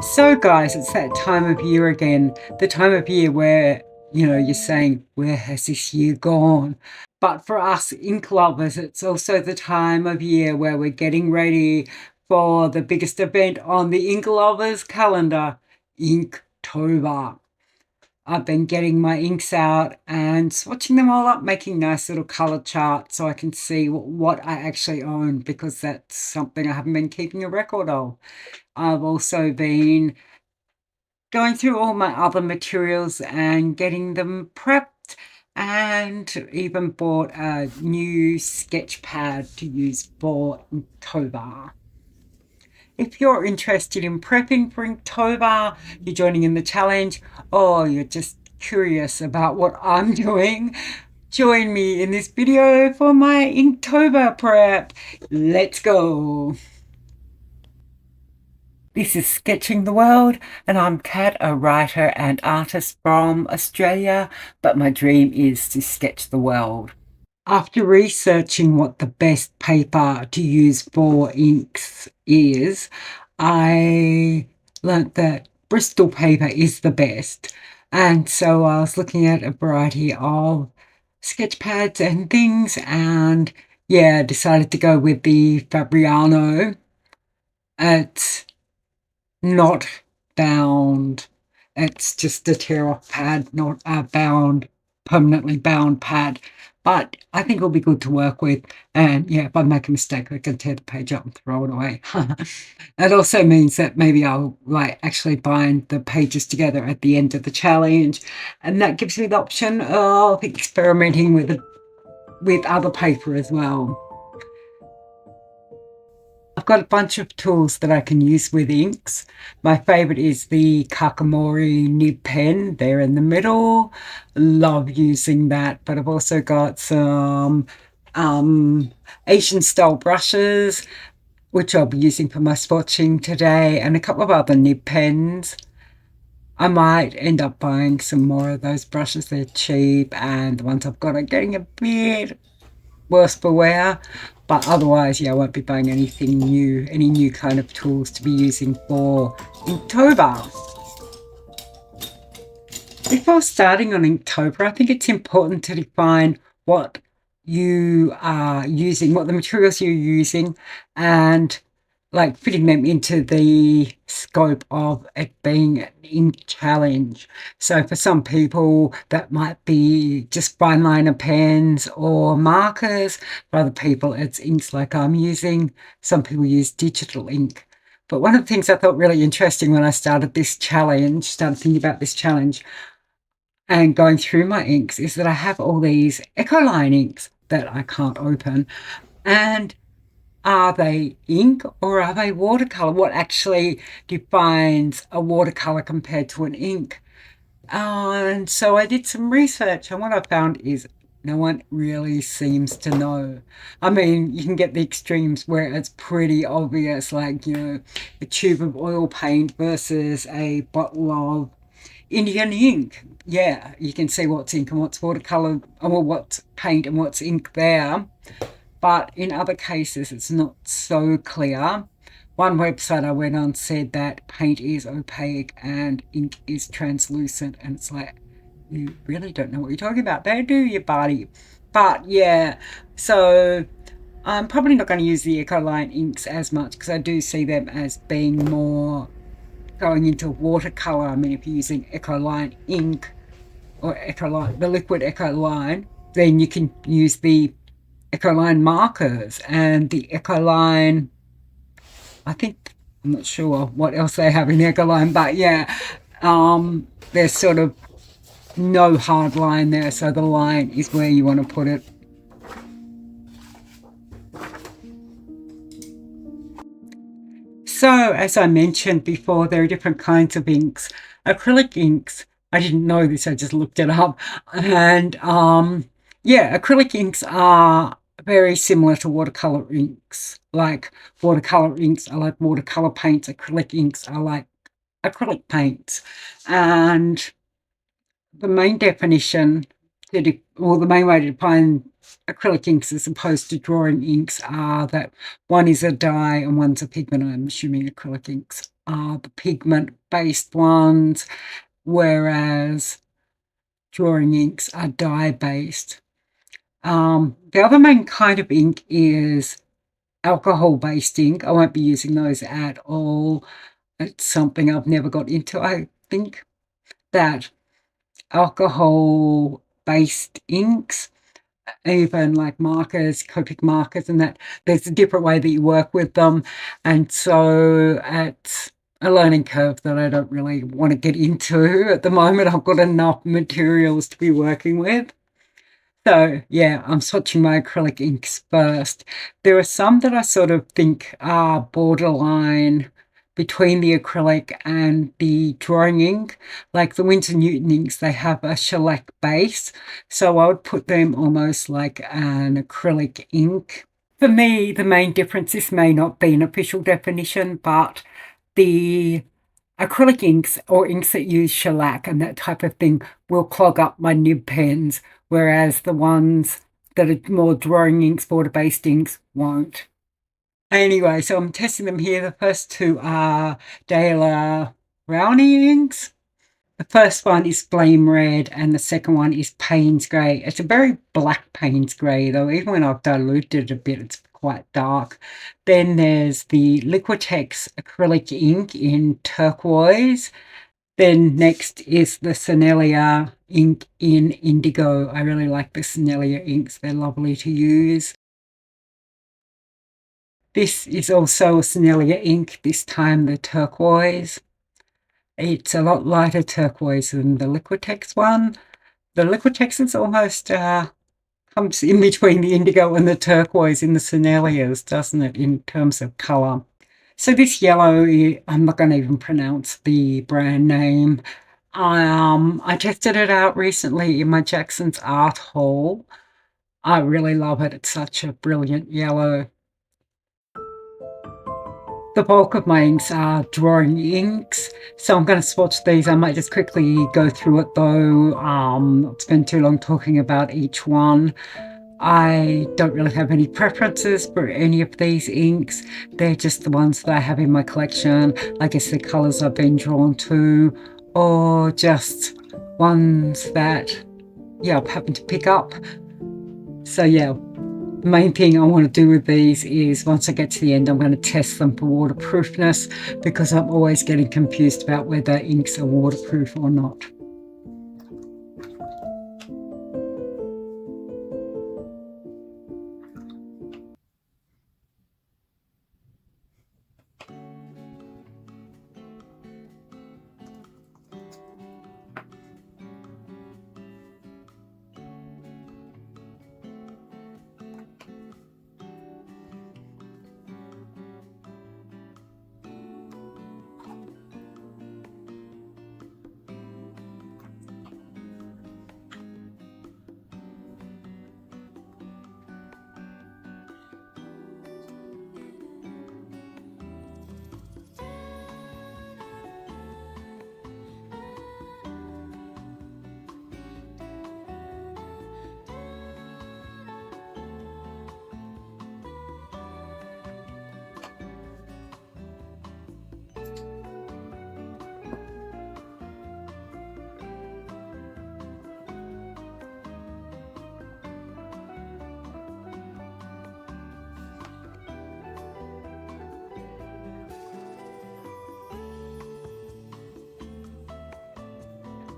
So guys, it's that time of year again, the time of year where, you're saying, where has this year gone? But for us ink lovers, it's also the time of year where we're getting ready for the biggest event on the ink lovers calendar, Inktober. I've been getting my inks out and swatching them all up, making nice little color charts so I can see what I actually own, because that's something I haven't been keeping a record of. I've also been going through all my other materials and getting them prepped, and even bought a new sketch pad to use for Inktober. If you're interested in prepping for Inktober, you're joining in the challenge, or you're just curious about what I'm doing, join me in this video for my Inktober prep. Let's go. This is Sketching the World, and I'm Kat, a writer and artist from Australia, but my dream is to sketch the world. After researching what the best paper to use for inks is, I learnt that Bristol paper is the best. And so I was looking at a variety of sketch pads and things, and yeah, decided to go with the Fabriano. It's not bound. It's just a tear-off pad, not a permanently bound pad. But I think it'll be good to work with. And yeah, if I make a mistake, I can tear the page up and throw it away. That also means that maybe I'll actually bind the pages together at the end of the challenge. And that gives me the option of experimenting with other paper as well. I've got a bunch of tools that I can use with inks. My favourite is the Kakamori nib pen there in the middle. Love using that, but I've also got some Asian style brushes, which I'll be using for my swatching today, and a couple of other nib pens. I might end up buying some more of those brushes. They're cheap, and the ones I've got are getting a bit worse for wear. But otherwise, yeah, I won't be buying anything new, any new kind of tools to be using for Inktober. Before starting on Inktober, I think it's important to define what you are using, what the materials you're using, and fitting them into the scope of it being an ink challenge. So for some people that might be just fine liner pens or markers. For other people it's inks like I'm using. Some people use digital ink. But one of the things I thought really interesting when I started thinking about this challenge and going through my inks, is that I have all these Ecoline inks that I can't open. And are they ink or are they watercolor? What actually defines a watercolor compared to an ink? And so I did some research, and what I found is no one really seems to know. I mean, you can get the extremes where it's pretty obvious, like, a tube of oil paint versus a bottle of Indian ink. Yeah, you can see what's ink and what's watercolor, or what's paint and what's ink there. But in other cases, it's not so clear. One website I went on said that paint is opaque and ink is translucent, and it's like, you really don't know what you're talking about there, do you, buddy? But yeah, so I'm probably not going to use the Ecoline inks as much, because I do see them as being more going into watercolor. I mean, if you're using Ecoline ink or Ecoline, the liquid Ecoline, then you can use the Ecoline markers and the Ecoline, I'm not sure what else they have in Ecoline, but yeah, there's sort of no hard line there, so the line is where you want to put it. So as I mentioned before, there are different kinds of inks. Acrylic inks, I didn't know this, I just looked it up, and yeah, acrylic inks are very similar to watercolor inks. Like watercolor inks are like watercolor paints, acrylic inks are like acrylic paints. And the main definition, the main way to define acrylic inks as opposed to drawing inks are that one is a dye and one's a pigment. I'm assuming acrylic inks are the pigment-based ones, whereas drawing inks are dye-based. The other main kind of ink is alcohol-based ink. I won't be using those at all. It's something I've never got into. I think that alcohol-based inks, even like markers, Copic markers and that, there's a different way that you work with them. And so it's a learning curve that I don't really want to get into at the moment. I've got enough materials to be working with. So yeah, I'm swatching my acrylic inks first. There are some that I sort of think are borderline between the acrylic and the drawing ink. Like the Winsor Newton inks, they have a shellac base, so I would put them almost like an acrylic ink. For me, the main difference, this may not be an official definition, but the acrylic inks or inks that use shellac and that type of thing will clog up my nib pens, whereas the ones that are more drawing inks, border-based inks, won't. Anyway, so I'm testing them here. The first two are Daler Brownie inks. The first one is Flame Red and the second one is Payne's Grey. It's a very black Payne's Grey though. Even when I've diluted it a bit, it's quite dark. Then there's the Liquitex acrylic ink in turquoise. Then next is the Sennelier ink in indigo. I really like the Sennelier inks. They're lovely to use. This is also a Sennelier ink, this time the turquoise. It's a lot lighter turquoise than the Liquitex one. The Liquitex is almost comes in between the indigo and the turquoise in the Senneliers, doesn't it, in terms of colour. So this yellow, I'm not going to even pronounce the brand name. I tested it out recently in my Jackson's art haul. I really love it. It's such a brilliant yellow. The bulk of my inks are drawing inks, so I'm going to swatch these. I might just quickly go through it though, not spend too long talking about each one. I don't really have any preferences for any of these inks. They're just the ones that I have in my collection. I guess the colours I've been drawn to, or just ones that, yeah, I've happened to pick up. So yeah, the main thing I want to do with these is once I get to the end, I'm going to test them for waterproofness, because I'm always getting confused about whether inks are waterproof or not.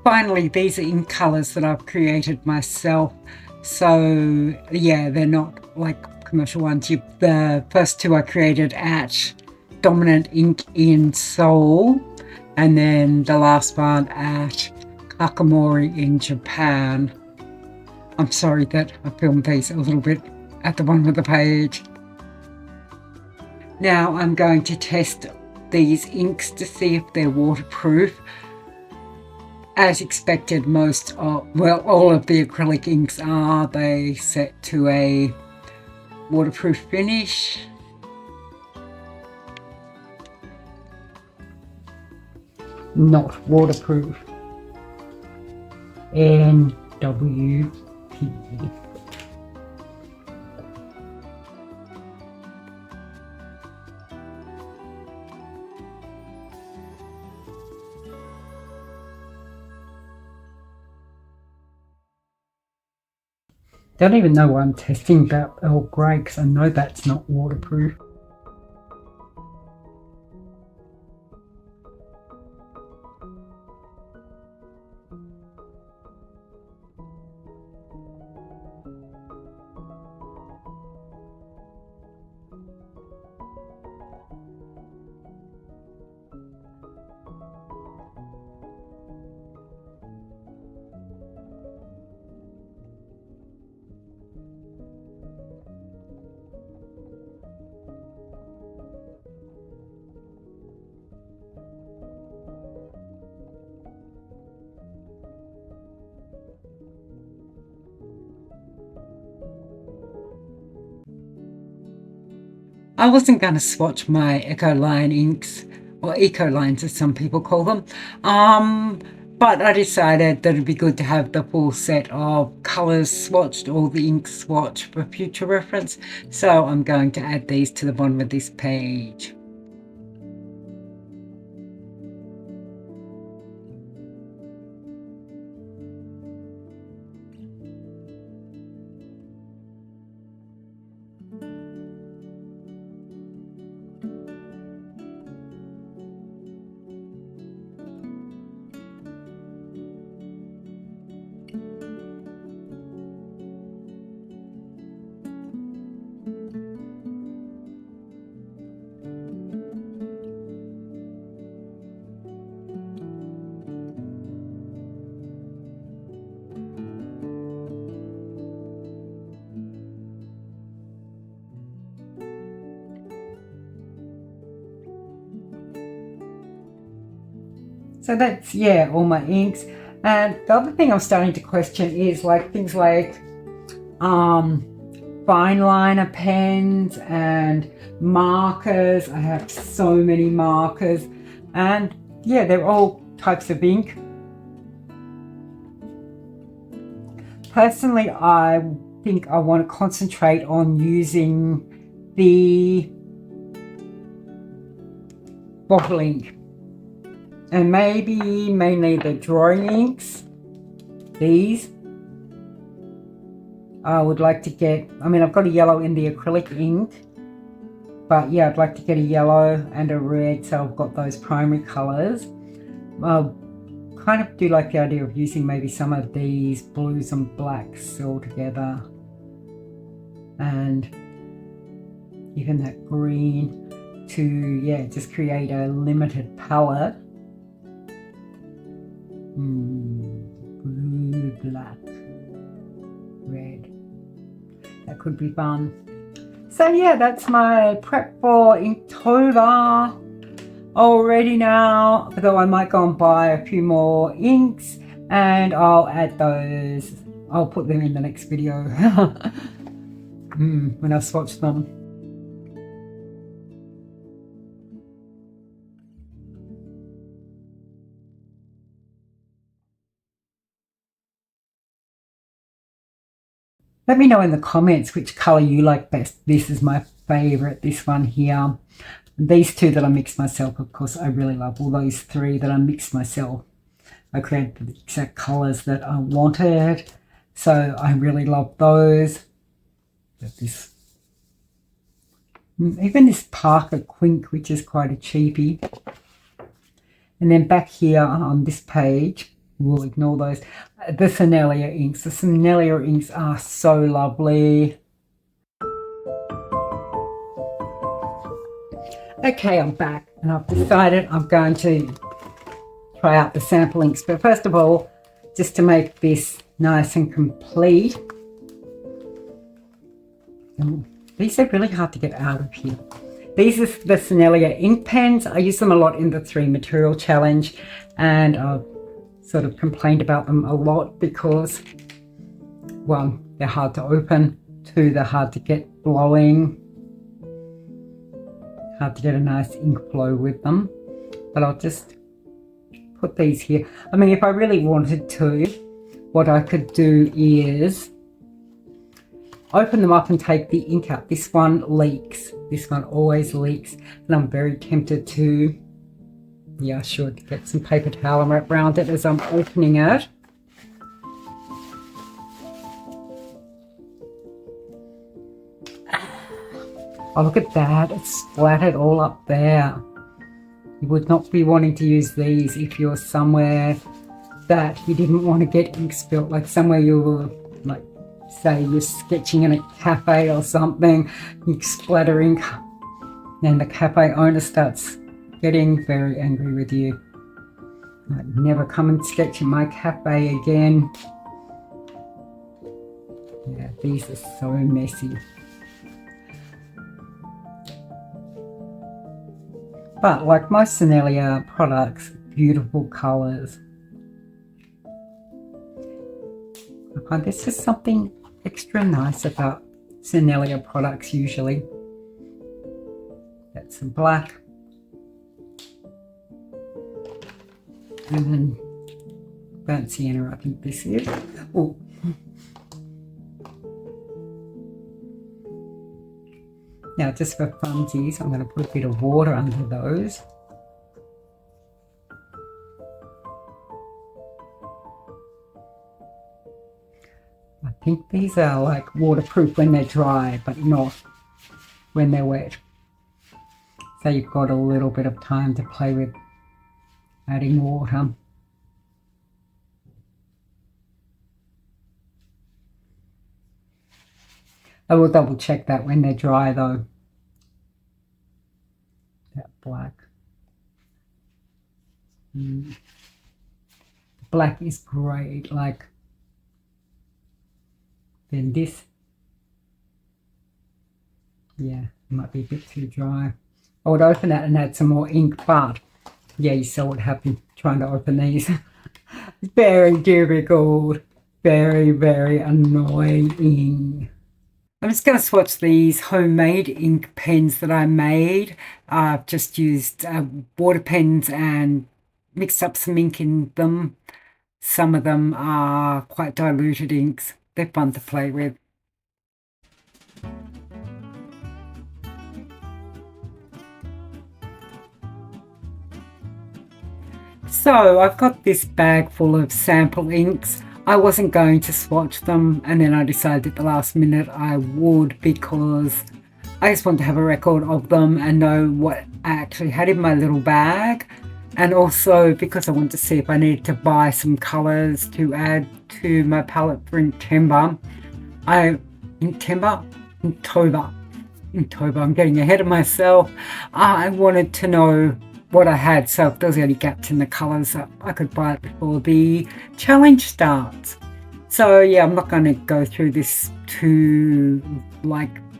Finally, these are ink colours that I've created myself. So yeah, they're not like commercial ones. The first two I created at Dominant Ink in Seoul, and then the last one at Kakamori in Japan. I'm sorry that I filmed these a little bit at the bottom of the page. Now I'm going to test these inks to see if they're waterproof. As expected, all of the acrylic inks are. They set to a waterproof finish. Not waterproof. NWP. Don't even know why I'm testing about Earl Grey, because I know that's not waterproof. I wasn't going to swatch my Ecoline inks, or Ecolines as some people call them, but I decided that it'd be good to have the full set of colours swatched, all the inks swatched for future reference. So I'm going to add these to the bottom of this page. So that's, yeah, all my inks. And the other thing I'm starting to question is like things like fine liner pens and markers. I have so many markers, and yeah, they're all types of ink. Personally, I think I want to concentrate on using the bottle ink, and maybe mainly the drawing inks. These I would like to get, I mean, I've got a yellow in the acrylic ink, but yeah, I'd like to get a yellow and a red, so I've got those primary colors. I'll kind of do like the idea of using maybe some of these blues and blacks all together, and even that green to, yeah, just create a limited palette. Blue, black, red. That could be fun. So yeah, that's my prep for Inktober already now, although I might go and buy a few more inks and I'll add those. I'll put them in the next video when I swatch them. Let me know in the comments which colour you like best. This is my favourite, this one here. These two that I mixed myself, of course, I really love. All those three that I mixed myself, I created the exact colours that I wanted. So I really love those. But this, even this Parker Quink, which is quite a cheapie. And then back here on this page, we'll ignore those. The Sennelier inks. The Sennelier inks are so lovely. Okay, I'm back and I've decided I'm going to try out the sample inks. But first of all, just to make this nice and complete, these are really hard to get out of here. These are the Sennelier ink pens. I use them a lot in the 3 material challenge, and I've sort of complained about them a lot because, 1, they're hard to open, 2, they're hard to get blowing, hard to get a nice ink flow with them. But I'll just put these here. I mean, if I really wanted to, what I could do is open them up and take the ink out. This one leaks. This one always leaks, and I'm very tempted to, yeah, I should get some paper towel and wrap around it as I'm opening it. Oh, look at that. It's splattered all up there. You would not be wanting to use these if you're somewhere that you didn't want to get ink spilt, like somewhere you were, like, say you're sketching in a cafe or something, you splatter ink, and the cafe owner starts getting very angry with you. Like, never come and sketch in my cafe again. Yeah, these are so messy. But like most Sennelier products, beautiful colours. I find there's just something extra nice about Sennelier products usually. That's some black. And then burnt sienna, I think this is. Oh. Now, just for funsies, I'm going to put a bit of water under those. I think these are like waterproof when they're dry, but not when they're wet. So you've got a little bit of time to play with adding water. I will double check that when they're dry though. That black. Black is great, like, then this. Yeah, it might be a bit too dry. I would open that and add some more ink, but yeah, you saw what happened trying to open these. Very difficult, very, very annoying. I'm just going to swatch these homemade ink pens that I made. I've just used water pens and mixed up some ink in them. Some of them are quite diluted inks. They're fun to play with. So I've got this bag full of sample inks. I wasn't going to swatch them, and then I decided at the last minute I would, because I just want to have a record of them and know what I actually had in my little bag, and also because I want to see if I needed to buy some colours to add to my palette for Inktober. Inktober, I'm getting ahead of myself. I wanted to know what I had, so if there was any gaps in the colours, I could buy it before the challenge starts. So yeah, I'm not going to go through this to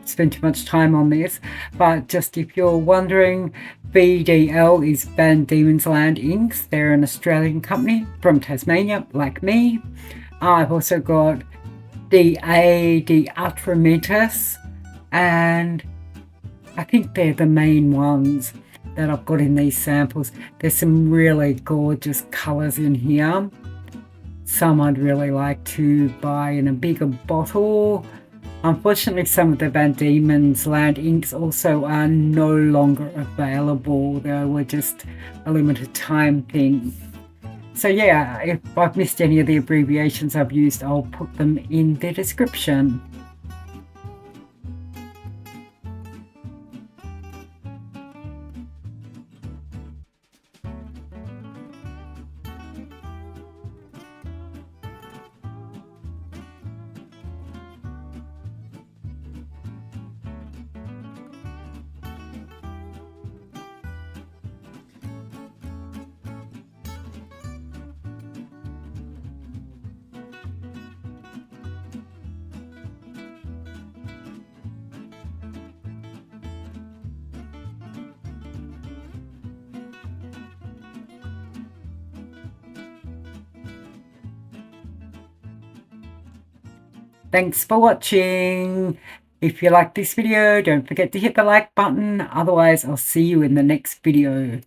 spend too much time on this, but just if you're wondering, VDL is Van Diemen's Land Inks. They're an Australian company from Tasmania, like me. I've also got DA, the Ultramentus, and I think they're the main ones that I've got in these samples. There's some really gorgeous colours in here. Some I'd really like to buy in a bigger bottle. Unfortunately, some of the Van Diemen's Land inks also are no longer available. They were just a limited time thing. So yeah, if I've missed any of the abbreviations I've used, I'll put them in the description. Thanks for watching. If you like this video, don't forget to hit the like button. Otherwise, I'll see you in the next video.